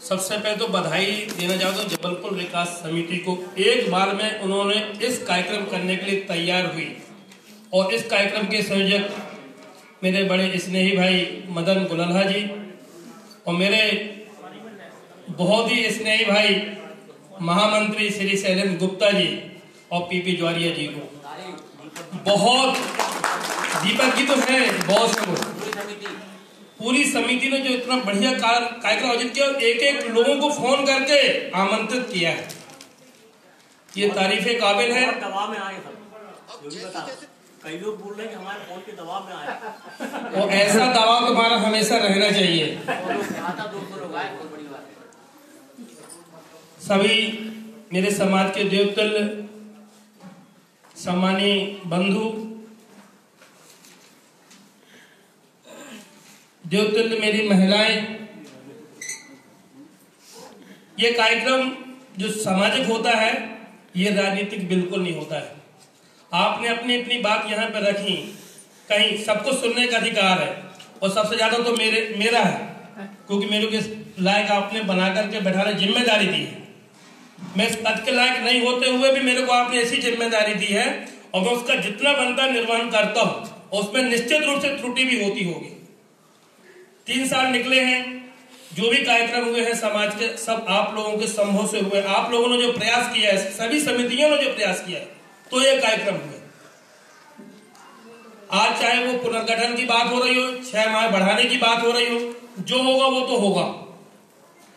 सबसे पहले तो बधाई देना चाहता हूँ जबलपुर विकास समिति को। एक बार में उन्होंने इस कार्यक्रम करने के लिए तैयार हुई और इस कार्यक्रम के संयोजक मेरे बड़े स्नेही भाई मदन गुलल्हा जी और मेरे बहुत ही स्नेही भाई महामंत्री श्री शैलेंद्र गुप्ता जी और पीपी ज्वारिया जी को बहुत, दीपक जी तो है बॉस है वो, पूरी समिति ने जो इतना बढ़िया कार्यक्रम आयोजित किया और एक एक लोगों को फोन करके आमंत्रित किया है, ये तारीफे काबिल है। दबाव में आए जो भी बता, कई लोग बोल रहे हैं कि हमारे फोन के दबाव में आए और ऐसा दबाव तुम्हारा हमेशा रहना चाहिए। सभी मेरे समाज के देवतुल्य सम्मानीय बंधु, देवतुल्य मेरी महिलाएं, ये कार्यक्रम जो सामाजिक होता है ये राजनीतिक बिल्कुल नहीं होता है। आपने अपनी अपनी बात यहाँ पे रखी, कहीं सबको सुनने का अधिकार है और सबसे ज्यादा तो मेरा है, क्योंकि मेरे के लायक आपने बना करके बैठाने जिम्मेदारी दी है। मैं इस पद के लायक नहीं होते हुए भी मेरे को आपने ऐसी जिम्मेदारी दी है और मैं उसका जितना बनता निर्वहन करता हूँ और उसमें निश्चित रूप से त्रुटि भी होती होगी। 3 साल निकले हैं, जो भी कार्यक्रम हुए हैं समाज के सब आप लोगों के संभव से हुए, आप लोगों ने जो प्रयास किया है, सभी समितियों ने जो प्रयास किया है, तो ये कार्यक्रम हुए। आज चाहे वो पुनर्गठन की बात हो रही हो, 6 माह बढ़ाने की बात हो रही हो, जो होगा वो तो होगा।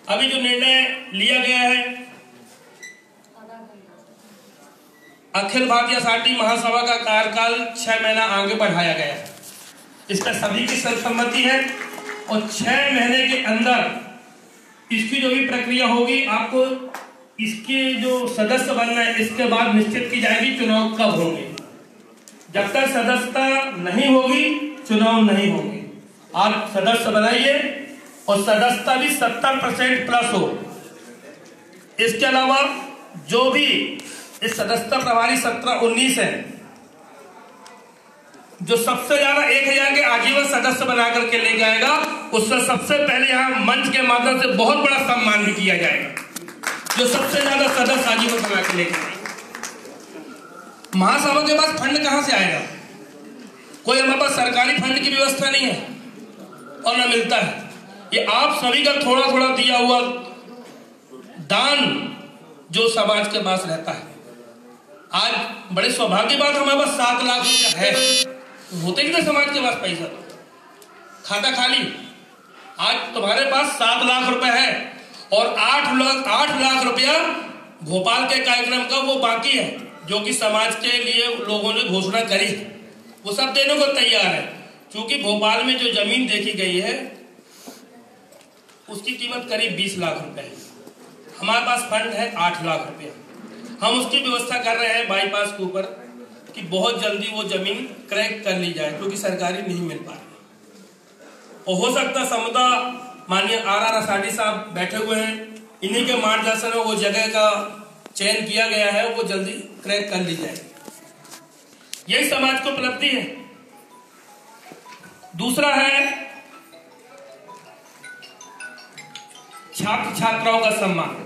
अभी जो निर्णय लिया गया है, अखिल भारतीय अषाढ़ी महासभा का कार्यकाल 6 महीना आगे बढ़ाया गया है, इस पर सभी की सर्वसम्मति है और 6 महीने के अंदर इसकी जो भी प्रक्रिया होगी, आपको इसके जो सदस्य बनना है इसके बाद निश्चित की जाएगी चुनाव कब होंगे। जब तक सदस्यता नहीं होगी चुनाव नहीं होंगे। आप सदस्य बनाइए और सदस्यता भी 70% प्लस हो। इसके अलावा जो भी इस सदस्यता प्रभारी 17-19 है, जो सबसे ज्यादा 1000 के आजीवन सदस्य बना करके ले जाएगा, उससे सबसे पहले यहाँ मंच के माध्यम से बहुत बड़ा सम्मान भी किया जाएगा। जो सबसे ज्यादा सदस्य आजीवन बना के लेके जाएगा। महासभा के पास फंड कहां से आएगा? कोई हमारे पास सरकारी फंड की व्यवस्था नहीं है और न मिलता है। ये आप सभी का थोड़ा थोड़ा दिया हुआ दान जो समाज के पास रहता है। आज बड़े सौभाग्य की बात, हमारे पास 7 लाख रुपया है, होते कितने समाज के पास पैसा, खाता खाली। आज तुम्हारे पास 7 लाख रुपए है और 8 लाख रुपया भोपाल के कार्यक्रम का वो बाकी है, जो कि समाज के लिए लोगों ने घोषणा करी, वो सब देने को तैयार है। क्योंकि भोपाल में जो जमीन देखी गई है उसकी कीमत करीब 20 लाख रुपए है, हमारे पास फंड है 8 लाख रुपया। हम उसकी व्यवस्था कर रहे हैं बाईपास के ऊपर कि बहुत जल्दी वो जमीन क्रैक कर ली जाए, क्योंकि सरकारी नहीं मिल पा रही। और हो सकता समुदाय माननीय RR अषाढ़ी साहब बैठे हुए हैं, इन्हीं के मार्गदर्शन में वो जगह का चयन किया गया है, वो जल्दी क्रैक कर ली जाए। यही समाज को उपलब्धि है। दूसरा है छात्र छात्राओं का सम्मान।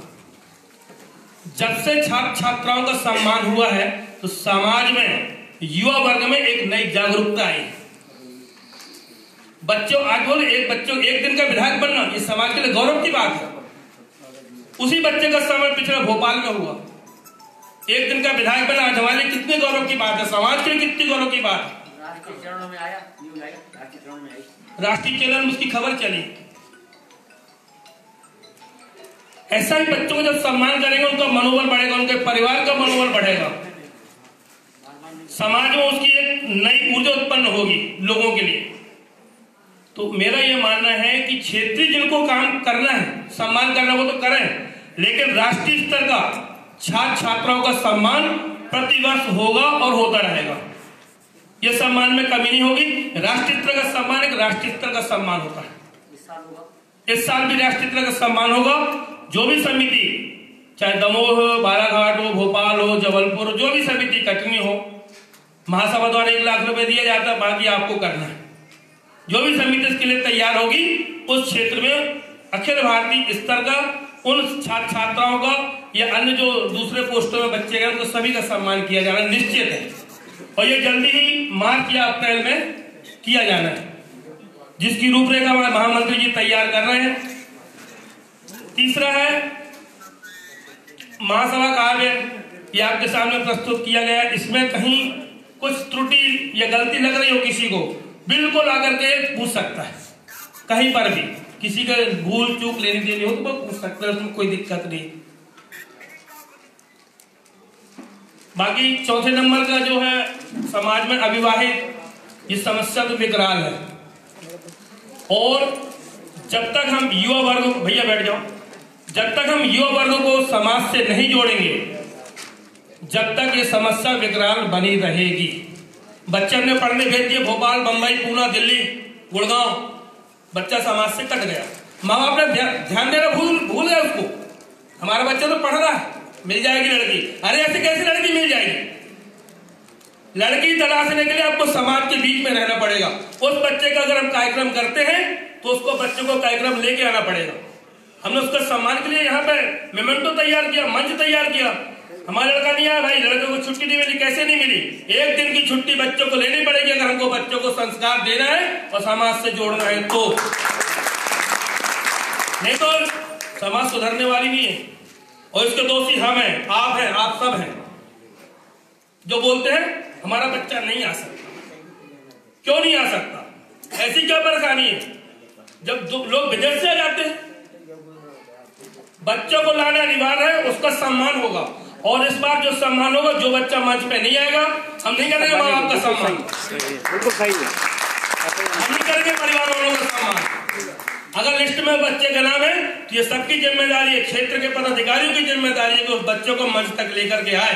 जब से छात्र छात्राओं का सम्मान हुआ है तो समाज में, युवा वर्ग में एक नई जागरूकता आई। बच्चों, आज बोले एक दिन का विधायक बनना ये समाज के लिए गौरव की बात है। उसी बच्चे का समय पिछले भोपाल में हुआ, एक दिन का विधायक बना, आज हमारे लिए कितने गौरव की बात है, समाज के लिए कितनी गौरव की बात है। राष्ट्रीय चैनल में उसकी खबर चली। ऐसा ही बच्चों को जब सम्मान करेंगे उनका मनोबल बढ़ेगा, उनके परिवार का मनोबल बढ़ेगा, समाज में उसकी एक नई ऊर्जा उत्पन्न होगी लोगों के लिए। तो मेरा यह मानना है कि क्षेत्रीय जिनको काम करना है, सम्मान करना, वो तो करें, लेकिन राष्ट्रीय स्तर का छात्र छात्राओं का सम्मान प्रतिवर्ष होगा और होता रहेगा। यह सम्मान में कमी नहीं होगी। राष्ट्रीय स्तर का सम्मान एक राष्ट्रीय स्तर का सम्मान होता है। इस साल भी राष्ट्रीय स्तर का सम्मान होगा। जो भी समिति, चाहे दमोह हो, बालाघाट हो, भोपाल हो, जबलपुर हो, जो भी समिति, कटनी हो, महासभा द्वारा 1 लाख रुपए दिया जाता है, बाकी आपको करना है। जो भी समिति इसके लिए तैयार होगी उस क्षेत्र में अखिल भारतीय स्तर का उन छात्र छात्राओं का या अन्य जो दूसरे पोस्टों में बच्चे गए उनको सभी का सम्मान किया जाना निश्चित है, और ये जल्दी ही मार्च या अप्रैल में किया जाना है, जिसकी रूपरेखा महामंत्री जी तैयार कर रहे हैं। तीसरा है महासभा का आवेदन, ये आपके सामने प्रस्तुत किया गया है। इसमें कहीं कुछ त्रुटि या गलती लग रही हो किसी को, बिल्कुल आकर के पूछ सकता है, कहीं पर भी किसी का भूल चूक लेनी देनी हो तो वो पूछ सकता है, उसमें कोई दिक्कत नहीं। बाकी चौथे नंबर का जो है समाज में अविवाहित ये समस्या तो विकराल है, और जब तक हम युवा वर्ग, भैया बैठ जाओ, जब तक हम युवा वर्ग को समाज से नहीं जोड़ेंगे जब तक ये समस्या विकराल बनी रहेगी। बच्चे हमने पढ़ने भेज दिए भोपाल, बंबई, पूना, दिल्ली, गुड़गांव, बच्चा समाज से कट गया। माँ बाप ने ध्यान देना भूल गया उसको, हमारा बच्चा तो पढ़ रहा है, मिल जाएगी लड़की। अरे ऐसे कैसे लड़की मिल जाएगी? लड़की तलाशने के लिए आपको समाज के बीच में रहना पड़ेगा। उस बच्चे का अगर हम कार्यक्रम करते हैं तो उसको बच्चे को कार्यक्रम लेके आना पड़ेगा। हमने उसका सम्मान के लिए यहाँ पे मेमेंटो तैयार किया, मंच तैयार किया। हमारा लड़का नहीं आया भाई, लड़के को छुट्टी नहीं मिली, कैसे नहीं मिली? एक दिन की छुट्टी बच्चों को लेनी पड़ेगी अगर हमको बच्चों को संस्कार देना है और समाज से जोड़ना है तो, नहीं तो समाज सुधरने वाली नहीं है। और इसके दोषी हम हैं, आप सब हैं जो बोलते हैं हमारा बच्चा नहीं आ सकता। क्यों नहीं आ सकता? ऐसी क्या परेशानी है? जब लोग विदेश से आ जाते हैं, बच्चों को लाना अनिवार्य है, उसका सम्मान होगा। और इस बार जो सम्मान होगा, जो बच्चा मंच पे नहीं आएगा, हम नहीं करेंगे माँ बाप का सम्मान, बिल्कुल सही है, हम नहीं करेंगे परिवार वालों का सम्मान। अगर लिस्ट में बच्चे का नाम है तो ये सबकी जिम्मेदारी है, क्षेत्र के पदाधिकारियों की जिम्मेदारी है कि उस बच्चों को मंच तक लेकर के आए।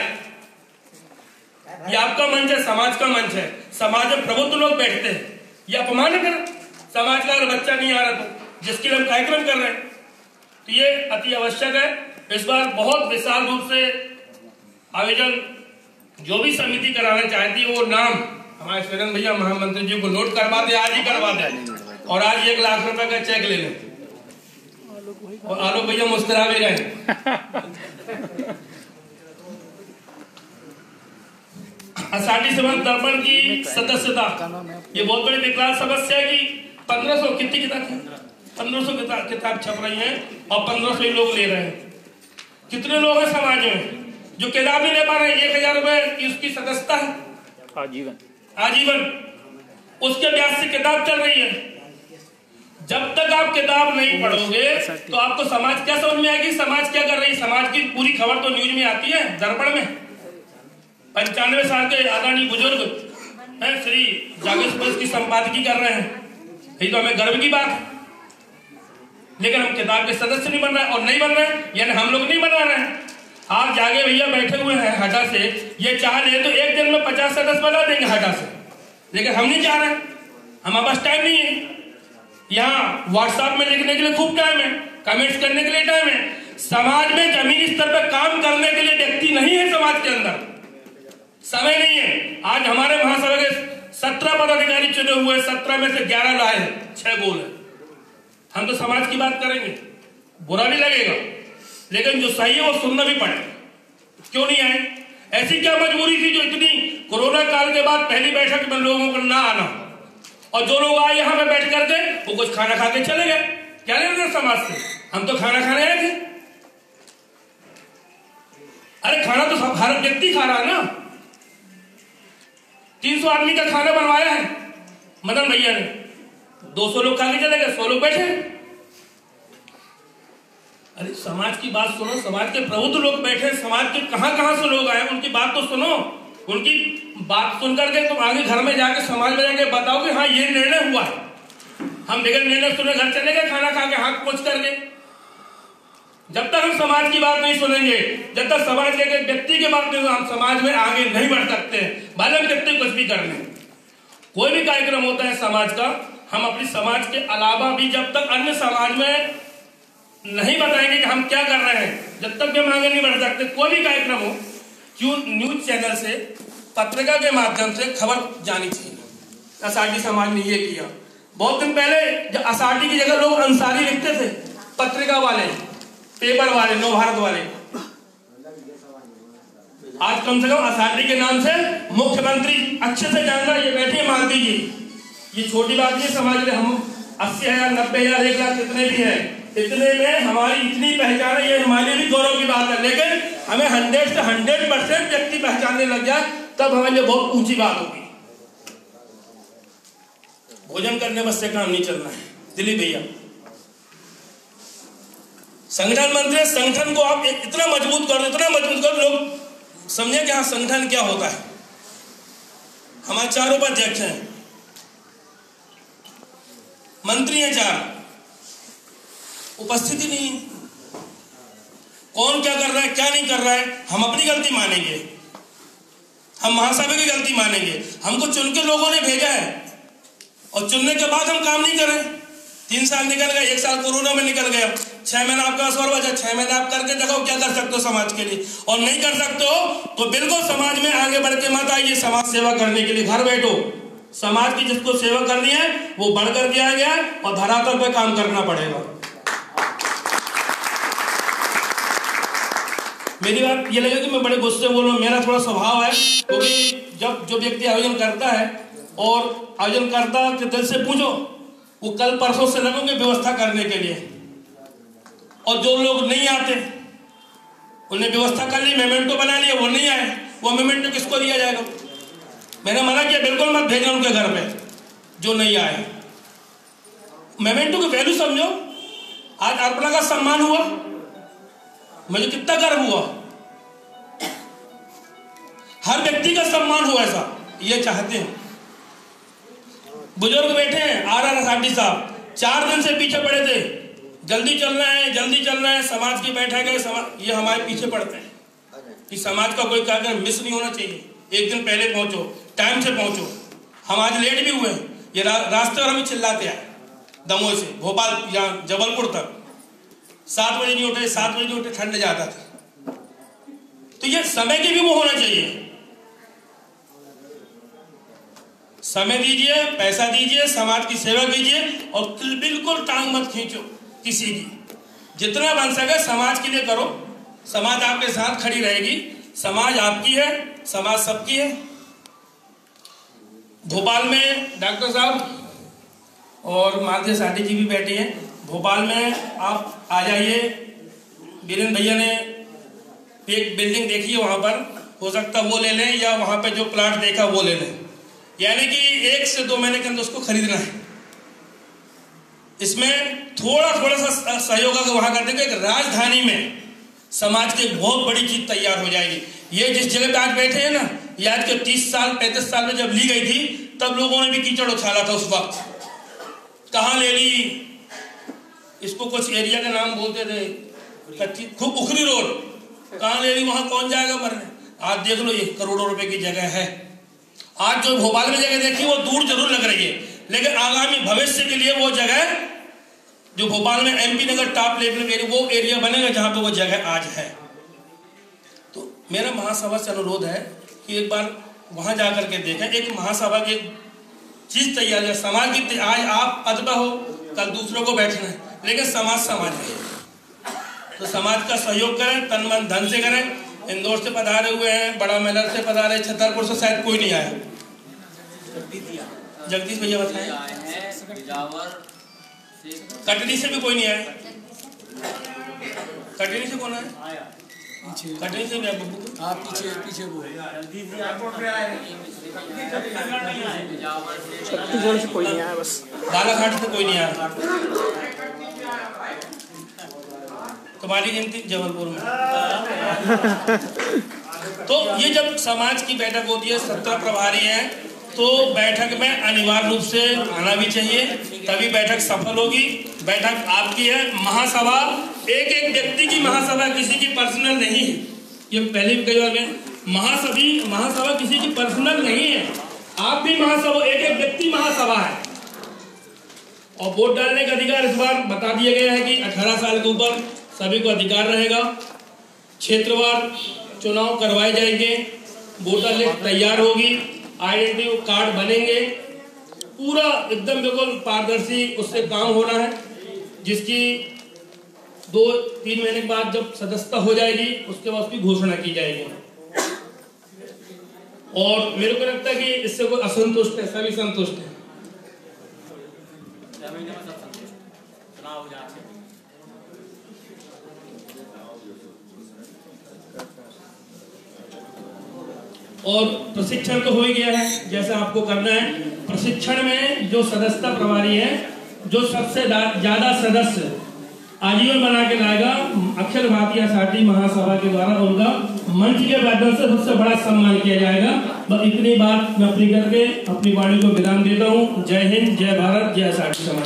ये आपका मंच है, समाज का मंच है, समाज में प्रबुद्ध लोग बैठते हैं। ये अपमान कर समाज का अगर बच्चा नहीं आ रहा तो, जिसके लिए हम कार्यक्रम कर रहे हैं, तो ये अति आवश्यक है। इस बार बहुत विशाल रूप से आयोजन, जो भी समिति कराना चाहती है वो नाम हमारे सुरेंद्र भैया महामंत्री जी को नोट करवा दे, आज ही करवा दे, और आज 1 लाख रुपए का चेक ले लें। और आलोक भैया मुस्कुरा भी गए। आषाढ़ी समाज दर्पण की सदस्यता, ये बहुत बड़ी विकराल समस्या है कि 1500 कितनी किताब 1500 किताब छप रही है और 1500 लोग ले रहे हैं। कितने लोग हैं समाज में जो किताब नहीं ले पा रहे? 1000 रुपए की उसकी सदस्यता है आजीवन, उसके ब्याज से किताब चल रही है। जब तक आप किताब नहीं पढ़ोगे तो आपको समाज क्या समझ में आएगी, समाज क्या कर रही है? समाज की पूरी खबर तो न्यूज में आती है, दर्पण में। 95 साल के आदरणीय बुजुर्ग हैं श्री जागेश एक्सप्रेस की संपादकीय कर रहे हैं, यही तो हमें गर्व की बात है। लेकिन हम किताब के सदस्य नहीं बन रहे, और नहीं बन रहे यानी हम लोग नहीं बनवा रहे हैं। आप जागे भैया बैठे हुए हैं हटा से, ये चाह ले तो एक दिन में 50 सदस्य बना देंगे हटा से, लेकिन हम नहीं चाह रहे, हमारे पास टाइम नहीं है। यहाँ व्हाट्सएप में लिखने के लिए खूब टाइम है, कमेंट्स करने के लिए टाइम है। समाज में जमीनी स्तर पर काम करने के लिए व्यक्ति नहीं है, समाज के अंदर समय नहीं है। आज हमारे महासभा के 17 पदाधिकारी चुने हुए, 17 में से 11 लाए हैं, 6 गोल है। हम तो समाज की बात करेंगे, बुरा नहीं लगेगा, लेकिन जो सही है वो सुनना भी पड़ेगा। क्यों नहीं आए? ऐसी क्या मजबूरी थी जो इतनी कोरोना काल के बाद पहली बैठक में लोगों को ना आना, और जो लोग आए यहाँ पे बैठ करके वो कुछ खाना खा के चले गए? क्या लेना समाज से? हम तो खाना खाने आए थे। अरे खाना तो हर व्यक्ति खा रहा है ना। 300 आदमी का खाना बनवाया है मदन भैया ने, 200 लोग खा के चले गए, 100 लोग बैठे। अरे समाज की बात सुनो, समाज के प्रबुद्ध लोग बैठे, समाज के कहां से लोग आए, उनकी बात तो सुनो। उनकी बात सुन करके तुम आगे घर में जाके समाज में जाके बताओ कि हाँ ये निर्णय हुआ है। हम बगैर निर्णय सुने घर चले गए खाना खा के हाथ पोंछ करके। जब तक हम समाज की बात नहीं सुनेंगे, जब तक समाज के व्यक्ति की बात नहीं, हम समाज में आगे नहीं बढ़ सकते। भले हम व्यक्ति कुछ भी कर लें, कोई भी कार्यक्रम होता है समाज का, हम अपनी समाज के अलावा भी जब तक अन्य समाज में नहीं बताएंगे कि हम क्या कर रहे हैं, जब तक भी हम आगे नहीं बढ़ सकते। कोई भी कार्यक्रम हो, क्यों न्यूज चैनल से, पत्रिका के माध्यम से खबर जानी चाहिए। आषाढ़ी समाज ने ये किया, बहुत दिन पहले जब असाटी की जगह लोग अंसारी लिखते थे, पत्रिका वाले, पेपर वाले, नव भारत वाले, आज कम से कम असाटी के नाम से मुख्यमंत्री अच्छे से जान रहा है। ये बैठे मालती जी, ये छोटी बात नहीं समाज में। हम 80,000, 90,000, 1 लाख कितने भी है, इतने में हमारी इतनी पहचान है, ये हमारे लिए भी गौरव की बात है। लेकिन हमें 100 से 100% व्यक्ति पहचानने लग जाए तब हमारे लिए बहुत ऊंची बात होगी। भोजन करने बस से काम नहीं चलना है। दिलीप भैया संगठन मंत्री, संगठन को आप इतना मजबूत कर दो, इतना मजबूत कर, लोग समझे कि हाँ संगठन क्या होता है। हमारे 4 उपाध्यक्ष हैं, मंत्री हैं 4, उपस्थिति नहीं, कौन क्या कर रहा है क्या नहीं कर रहा है। हम अपनी गलती मानेंगे, हम महासभा की गलती मानेंगे। हमको चुन के लोगों ने भेजा है और चुनने के बाद हम काम नहीं करें। 3 साल निकल गए, 1 साल कोरोना में निकल गया, 6 महीना आपका असर बचा, 6 महीने आप करके दिखाओ क्या कर सकते हो समाज के लिए। और नहीं कर सकते हो तो बिल्कुल समाज में आगे बढ़ के मत आइए समाज सेवा करने के लिए। घर बैठो, समाज की जिसको सेवा करनी है वो बढ़ करके आ गया और धरातल पे काम करना पड़ेगा। मेरी बात ये लगे कि मैं बड़े गुस्से बोल रहा हूँ, मेरा थोड़ा स्वभाव है, क्योंकि जब जो व्यक्ति आयोजन करता है और आयोजन करता के दिल से पूछो, वो कल परसों से लगोगे व्यवस्था करने के लिए। और जो लोग नहीं आते उन्हें व्यवस्था कर ली, मेमेंटो बना लिया, वो नहीं आए, वो मेमेंटो किसको दिया जाएगा। मैंने मना किया बिल्कुल मत भेजना उनके घर पे जो नहीं आए। मेमेंटो की वैल्यू समझो। आज अर्पणा का सम्मान हुआ, मुझे कितना गर्व हुआ। हर व्यक्ति का सम्मान हो, ऐसा ये चाहते हैं। बुजुर्ग बैठे हैं, आर असाटी साहब 4 दिन से पीछे पड़े थे, जल्दी चलना है, जल्दी चलना है, समाज की बैठक है, ये हमारे पीछे पड़ते हैं कि समाज का कोई कार्यक्रम मिस नहीं होना चाहिए। 1 दिन पहले पहुंचो, टाइम से पहुंचो। हम आज लेट भी हुए, ये रास्ते और हमें चिल्लाते आए दमोह से भोपाल या जबलपुर तक। 7 बजे नहीं उठे, 7 बजे नहीं उठे, ठंड जाता था। तो ये समय की भी वो होना चाहिए। समय दीजिए, पैसा दीजिए, समाज की सेवा कीजिए और बिल्कुल टांग मत खींचो किसी की। जितना बन सके समाज के लिए करो, समाज आपके साथ खड़ी रहेगी। समाज आपकी है, समाज सबकी है। भोपाल में डॉक्टर साहब और मालती साटी जी भी बैठे हैं। भोपाल में आप आ जाइए, वीरेंद्र भैया ने एक बिल्डिंग देखी है, वहां पर हो सकता वो ले लें या वहां पे जो प्लाट देखा वो ले लें। यानी कि 1 से 2 महीने के अंदर उसको खरीदना है। इसमें थोड़ा सा सहयोग अगर वहां कर देंगे, एक राजधानी में समाज की बहुत बड़ी चीज तैयार हो जाएगी। ये जिस जगह पे आज बैठे हैं ना, ये आज के 30 साल 35 साल में जब ली गई थी तब लोगों ने भी कीचड़ उछाला था उस वक्त। कहाँ ले ली, इसको कुछ एरिया का नाम बोलते थे, कच्ची खूब उखरी रोड, कहाँ ले ली, वहां कौन जाएगा मरने। आज देख लो ये करोड़ों रुपए की जगह है। आज जो भोपाल में जगह देखी वो दूर जरूर लग रही है, लेकिन आगामी भविष्य के लिए वो जगह जो भोपाल में MP नगर टॉप लेवल एरिया, वो एरिया बनेगा जहां पे वो जगह आज है। तो मेरा महासभा से अनुरोध है कि एक बार वहां जाकर के देखें। एक महासभा की चीज तैयार है, समाज की। आज आप पद पर हो, कल दूसरों को बैठना है, लेकिन समाज समाज है। तो समाज का सहयोग करें, तन मन धन से करें। इंदौर से पधारे हुए हैं, बड़ा मेलर से पधारे, छतरपुर से शायद कोई नहीं आया। जगदीश भैया बताएं, कटनी से भी कोई नहीं आया। कटनी से कौन आया? कटनी से भी आप पीछे छत्तीसगढ़ से कोई नहीं आया, बस बालाघाट से कोई नहीं आया। तुम्हारी गिनती जबलपुर में। तो ये जब समाज की बैठक होती है, 17 प्रभारी हैं, तो बैठक में अनिवार्य रूप से आना भी चाहिए, तभी बैठक सफल होगी। बैठक आपकी है। महासभा एक व्यक्ति की महासभा, किसी की पर्सनल नहीं है। ये पहले भी कई बार में महासभा किसी की पर्सनल नहीं है। आप भी महासभा, एक व्यक्ति महासभा है। और वोट डालने का अधिकार इस बार बता दिया गया है कि 18 साल के ऊपर सभी को अधिकार रहेगा। क्षेत्रवार चुनाव करवाए जाएंगे, वोटर लिस्ट तैयार होगी, आइडेंटिटी कार्ड बनेंगे पूरा एकदम बिल्कुल पारदर्शी उससे काम होना है, जिसकी 2-3 महीने के बाद जब सदस्यता हो जाएगी उसके बाद उसकी घोषणा की जाएगी। और मेरे को लगता है कि इससे कोई असंतुष्ट है, सभी संतुष्ट है। और प्रशिक्षण तो हो ही गया है जैसा आपको करना है। प्रशिक्षण में जो सदस्यता प्रभारी है, जो सबसे ज्यादा सदस्य आजीवन बना के लाएगा, अखिल भारतीय आसाटी महासभा के द्वारा उनका मंच के माध्यम से सबसे बड़ा सम्मान किया जाएगा। बस इतनी बात मैं अपनी करके अपनी वाणी को विराम देता हूँ। जय हिंद, जय भारत, जय आसाटी समाज।